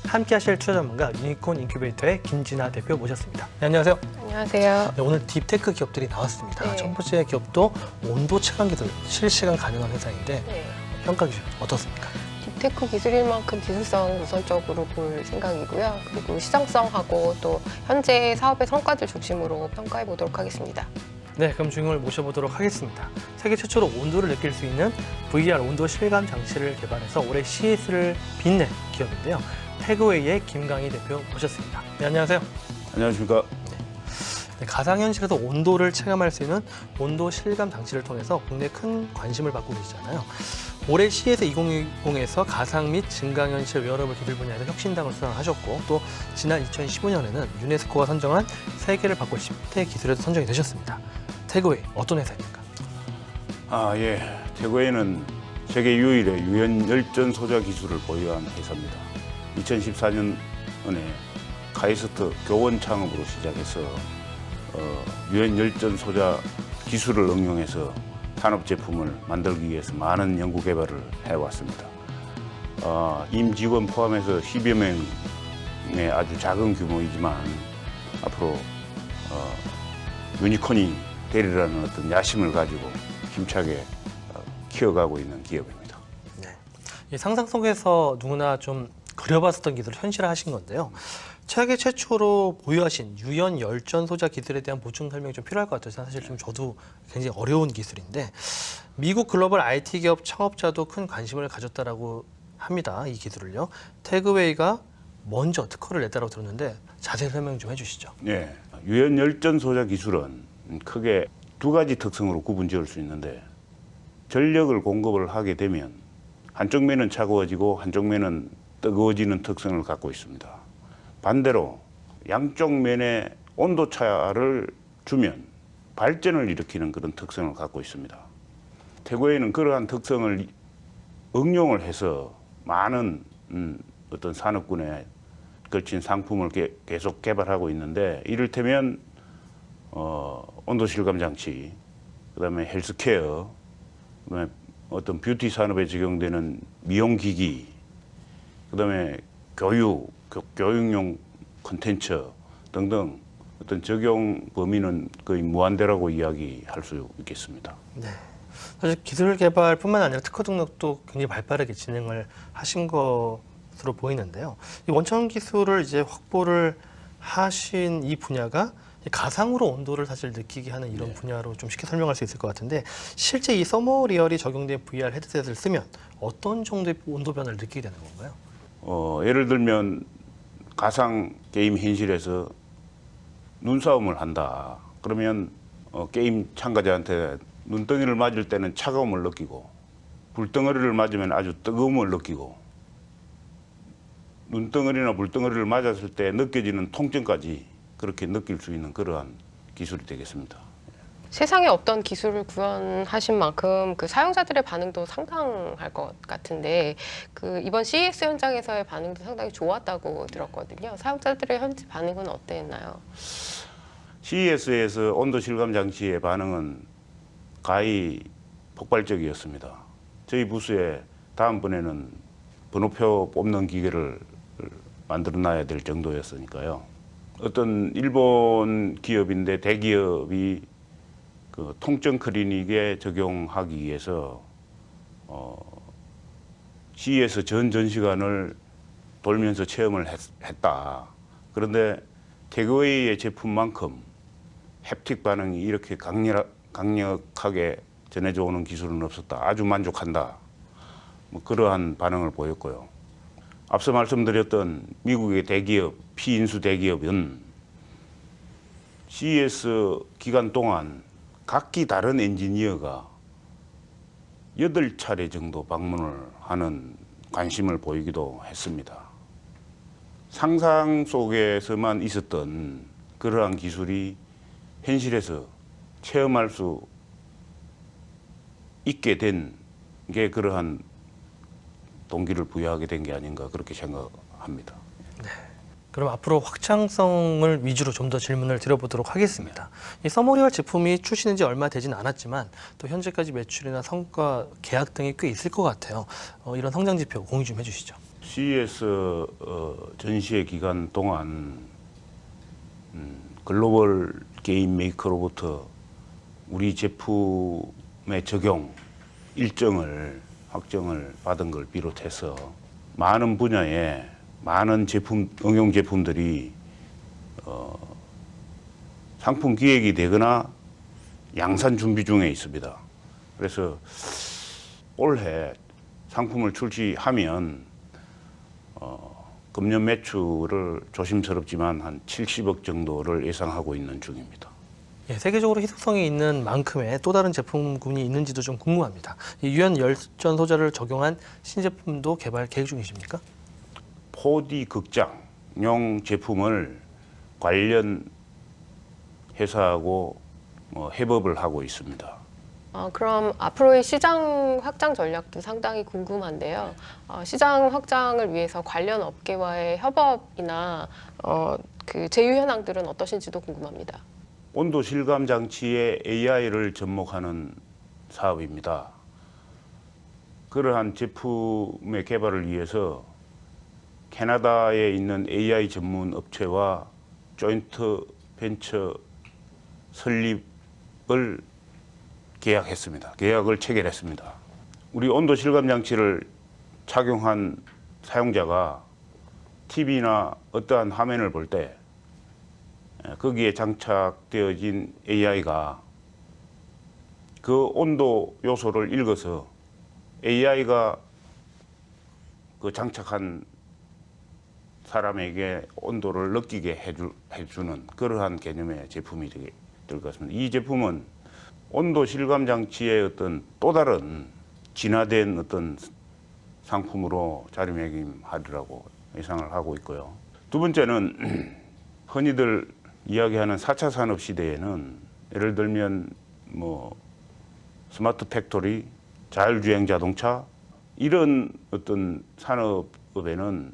함께 하실 투자 전문가 유니콘 인큐베이터의 김진아 대표 모셨습니다. 네, 안녕하세요. 안녕하세요. 네, 오늘 딥테크 기업들이 나왔습니다. 네. 첫 번째 기업도 온도 체감 기술 실시간 가능한 회사인데 네. 평가 기준 어떻습니까? 딥테크 기술인 만큼 기술성 우선적으로 볼 생각이고요. 그리고 시장성하고 또 현재 사업의 성과들 중심으로 평가해 보도록 하겠습니다. 네, 그럼 주인공을 모셔보도록 하겠습니다. 세계 최초로 온도를 느낄 수 있는 VR 온도 실감 장치를 개발해서 올해 CES를 빛낸 기업인데요. 태그웨이의 김강희 대표 모셨습니다. 네, 안녕하세요. 안녕하십니까. 네, 가상현실에서 온도를 체감할 수 있는 온도 실감 장치를 통해서 국내에 큰 관심을 받고 계시잖아요. 올해 CES 2020에서 가상 및 증강현실 웨어러블 기술 분야에서 혁신당을 수상하셨고 또 지난 2015년에는 유네스코가 선정한 세계를 바꿀 10대 기술에도 선정이 되셨습니다. 태그웨이 어떤 회사입니까? 예. 태그웨이는 세계 유일의 유연 열전 소자 기술을 보유한 회사입니다. 2014년에 카이스트 교원 창업으로 시작해서 유연 열전 소자 기술을 응용해서 산업 제품을 만들기 위해서 많은 연구 개발을 해왔습니다. 임직원 포함해서 10여 명의 아주 작은 규모이지만 앞으로 유니콘이 되리라는 어떤 야심을 가지고 힘차게 키워가고 있는 기업입니다. 네. 이 상상 속에서 누구나 좀 그려봤었던 기술을 현실화하신 건데요. 세계 최초로 보유하신 유연 열전 소자 기술에 대한 보충 설명이 좀 필요할 것 같아서 사실 좀 저도 굉장히 어려운 기술인데 미국 글로벌 IT 기업 창업자도 큰 관심을 가졌다라고 합니다. 이 기술을요. 태그웨이가 먼저 특허를 냈다고 들었는데 자세히 설명 좀 해주시죠. 네, 유연 열전 소자 기술은 크게 두 가지 특성으로 구분 지을 수 있는데 전력을 공급을 하게 되면 한쪽 면은 차가워지고 한쪽 면은 뜨거워지는 특성을 갖고 있습니다. 반대로 양쪽 면에 온도 차를 주면 발전을 일으키는 그런 특성을 갖고 있습니다. 태그웨이는 그러한 특성을 응용을 해서 많은 어떤 산업군에 걸친 상품을 계속 개발하고 있는데 이를테면 온도 실감 장치, 그다음에 헬스케어, 그다음에 어떤 뷰티 산업에 적용되는 미용 기기, 그다음에 교육용 콘텐츠 등등 어떤 적용 범위는 거의 무한대라고 이야기할 수 있겠습니다. 네. 사실 기술 개발뿐만 아니라 특허 등록도 굉장히 발빠르게 진행을 하신 것으로 보이는데요. 이 원천 기술을 이제 확보를 하신 이 분야가 가상으로 온도를 사실 느끼게 하는 이런 분야로 좀 쉽게 설명할 수 있을 것 같은데 실제 이 서머 리얼이 적용된 VR 헤드셋을 쓰면 어떤 정도의 온도 변화를 느끼게 되는 건가요? 예를 들면 가상 게임 현실에서 눈싸움을 한다. 그러면 게임 참가자한테 눈덩이를 맞을 때는 차가움을 느끼고 불덩어리를 맞으면 아주 뜨거움을 느끼고 눈덩어리나 불덩어리를 맞았을 때 느껴지는 통증까지 그렇게 느낄 수 있는 그러한 기술이 되겠습니다. 세상에 없던 기술을 구현하신 만큼 그 사용자들의 반응도 상당할 것 같은데 그 이번 CES 현장에서의 반응도 상당히 좋았다고 들었거든요. 사용자들의 현지 반응은 어땠나요? CES에서 온도 실감 장치의 반응은 가히 폭발적이었습니다. 저희 부스에 다음번에는 번호표 뽑는 기계를 만들어 놔야 될 정도였으니까요. 어떤 일본 기업인데 대기업이 그 통증 클리닉에 적용하기 위해서 CES 전 전시관을 돌면서 체험을 했다. 그런데 태그웨이의 제품만큼 햅틱 반응이 이렇게 강력하게 전해져 오는 기술은 없었다. 아주 만족한다. 뭐 그러한 반응을 보였고요. 앞서 말씀드렸던 미국의 대기업, 피인수 대기업은 CES 기간 동안 각기 다른 엔지니어가 8차례 정도 방문을 하는 관심을 보이기도 했습니다. 상상 속에서만 있었던 그러한 기술이 현실에서 체험할 수 있게 된 게 그러한 동기를 부여하게 된 게 아닌가 그렇게 생각합니다. 네. 그럼 앞으로 확장성을 위주로 좀 더 질문을 드려보도록 하겠습니다. 이 서머리얼 제품이 출시된 지 얼마 되진 않았지만 또 현재까지 매출이나 성과, 계약 등이 꽤 있을 것 같아요. 이런 성장 지표 공유 좀 해주시죠. CES 전시회 기간 동안 글로벌 게임 메이커로부터 우리 제품의 적용 일정을 확정을 받은 걸 비롯해서 많은 분야에 많은 제품 응용 제품들이 상품 기획이 되거나 양산 준비 중에 있습니다. 그래서 올해 상품을 출시하면 금년 매출을 조심스럽지만 한 70억 정도를 예상하고 있는 중입니다. 예, 세계적으로 희소성이 있는 만큼의 또 다른 제품군이 있는지도 좀 궁금합니다. 이 유연 열전 소자를 적용한 신제품도 개발 계획 중이십니까? 4D 극장용 제품을 관련 회사하고 협업을 하고 있습니다. 그럼 앞으로의 시장 확장 전략도 상당히 궁금한데요. 시장 확장을 위해서 관련 업계와의 협업이나 그 제휴 현황들은 어떠신지도 궁금합니다. 온도 실감 장치에 AI를 접목하는 사업입니다. 그러한 제품의 개발을 위해서 캐나다에 있는 AI 전문 업체와 조인트 벤처 설립을 계약을 체결했습니다. 우리 온도 실감 장치를 착용한 사용자가 TV나 어떠한 화면을 볼 때 거기에 장착되어진 AI가 그 온도 요소를 읽어서 AI가 그 장착한 사람에게 온도를 느끼게 해주는 그러한 개념의 제품이 될 것 같습니다. 이 제품은 온도 실감 장치의 어떤 또 다른 진화된 어떤 상품으로 자리매김하리라고 예상을 하고 있고요. 두 번째는 흔히들 이야기하는 4차 산업 시대에는 예를 들면 스마트 팩토리, 자율주행 자동차 이런 어떤 산업에는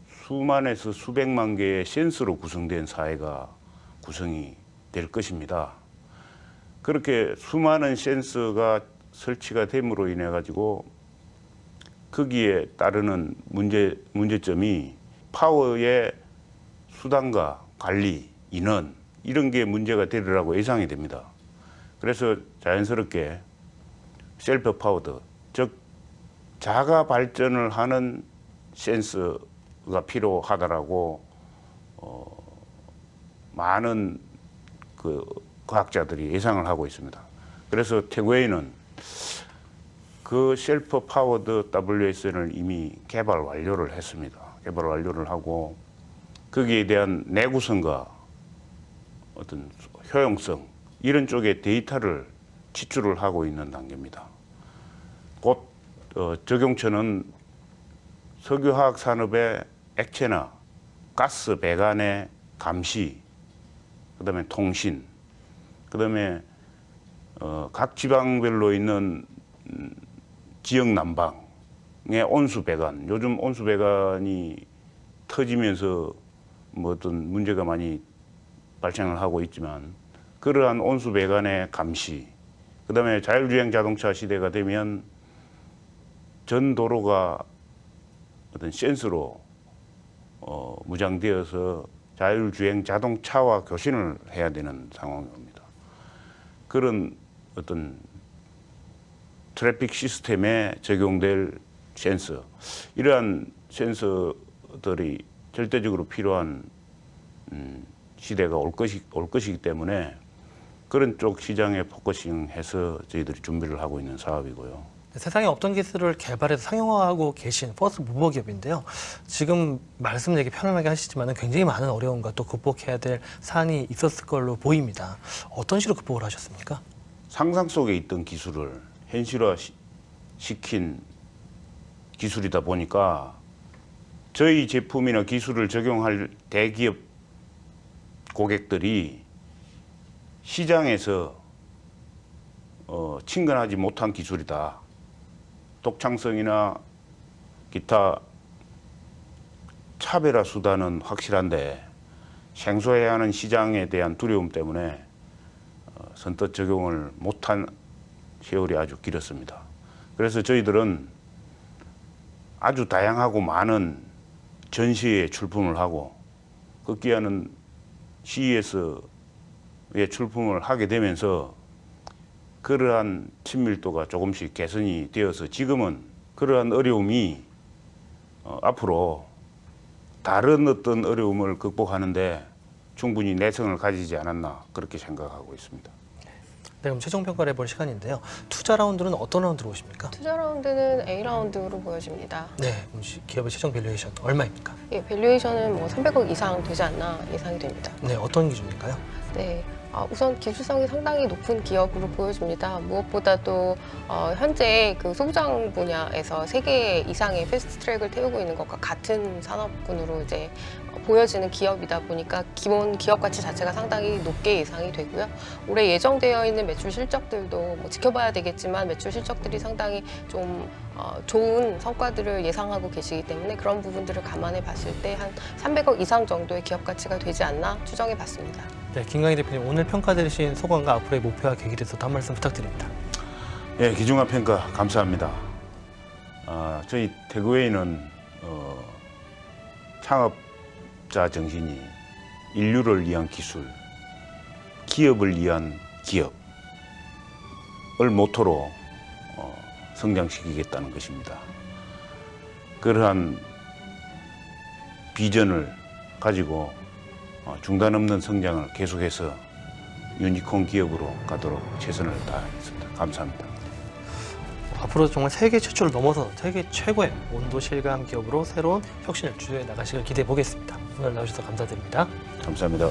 수만에서 수백만 개의 센서로 구성된 사회가 구성이 될 것입니다. 그렇게 수많은 센서가 설치가 됨으로 인해 가지고 거기에 따르는 문제점이 파워의 수단과 관리, 인원 이런 게 문제가 되리라고 예상이 됩니다. 그래서 자연스럽게 셀프 파워드, 즉 자가 발전을 하는 센서가 필요하다라고 많은 그 과학자들이 예상을 하고 있습니다. 그래서 태그웨이는 그 셀프 파워드 WSN을 이미 개발 완료를 했습니다. 개발 완료를 하고 거기에 대한 내구성과 어떤 효용성 이런 쪽의 데이터를 지출을 하고 있는 단계입니다. 곧 적용처는 석유화학 산업의 액체나 가스 배관의 감시, 그다음에 통신, 그다음에 각 지방별로 있는 지역 난방의 온수 배관. 요즘 온수 배관이 터지면서 어떤 문제가 많이 발생을 하고 있지만 그러한 온수 배관의 감시, 그다음에 자율주행 자동차 시대가 되면 전 도로가 어떤 센서로 무장되어서 자율주행 자동차와 교신을 해야 되는 상황입니다. 그런 어떤 트래픽 시스템에 적용될 센서, 이러한 센서들이 절대적으로 필요한 시대가 올 것이기 때문에 그런 쪽 시장에 포커싱해서 저희들이 준비를 하고 있는 사업이고요. 세상에 없던 기술을 개발해서 상용화하고 계신 퍼스트 무버 기업인데요. 지금 말씀 얘기 편안하게 하시지만 굉장히 많은 어려움과 또 극복해야 될 사안이 있었을 걸로 보입니다. 어떤 식으로 극복을 하셨습니까? 상상 속에 있던 기술을 현실화시킨 기술이다 보니까 저희 제품이나 기술을 적용할 대기업 고객들이 시장에서 친근하지 못한 기술이다. 독창성이나 기타 차별화 수단은 확실한데 생소해야 하는 시장에 대한 두려움 때문에 선뜻 적용을 못한 세월이 아주 길었습니다. 그래서 저희들은 아주 다양하고 많은 전시에 출품을 하고 급기야는 CES에 출품을 하게 되면서 그러한 친밀도가 조금씩 개선이 되어서 지금은 그러한 어려움이 앞으로 다른 어떤 어려움을 극복하는데 충분히 내성을 가지지 않았나 그렇게 생각하고 있습니다. 네, 그럼 최종 평가를 해볼 시간인데요. 투자 라운드는 어떤 라운드로 보십니까? 투자 라운드는 A 라운드로 보여집니다. 네, 그럼 기업의 최종 밸류에이션 얼마입니까? 예, 밸류에이션은 뭐 300억 이상 되지 않나 예상이 됩니다. 네, 어떤 기준일까요? 네. 우선 기술성이 상당히 높은 기업으로 보여집니다. 무엇보다도 현재 그 소부장 분야에서 3개 이상의 패스트트랙을 태우고 있는 것과 같은 산업군으로 이제 보여지는 기업이다 보니까 기본 기업 가치 자체가 상당히 높게 예상이 되고요. 올해 예정되어 있는 매출 실적들도 뭐 지켜봐야 되겠지만 매출 실적들이 상당히 좀 좋은 성과들을 예상하고 계시기 때문에 그런 부분들을 감안해 봤을 때 한 300억 이상 정도의 기업 가치가 되지 않나 추정해 봤습니다. 네, 김강희 대표님 오늘 평가 들으신 소감과 앞으로의 목표와 계획에 대해서도 한 말씀 부탁드립니다. 예, 기중한 평가 감사합니다. 저희 태그웨이는 창업자 정신이 인류를 위한 기술, 기업을 위한 기업을 모토로 성장시키겠다는 것입니다. 그러한 비전을 가지고 중단 없는 성장을 계속해서 유니콘 기업으로 가도록 최선을 다하겠습니다. 감사합니다. 앞으로 정말 세계 최초를 넘어서 세계 최고의 온도 실감 기업으로 새로운 혁신을 주도해 나가시길 기대해 보겠습니다. 오늘 나오셔서 감사드립니다. 감사합니다.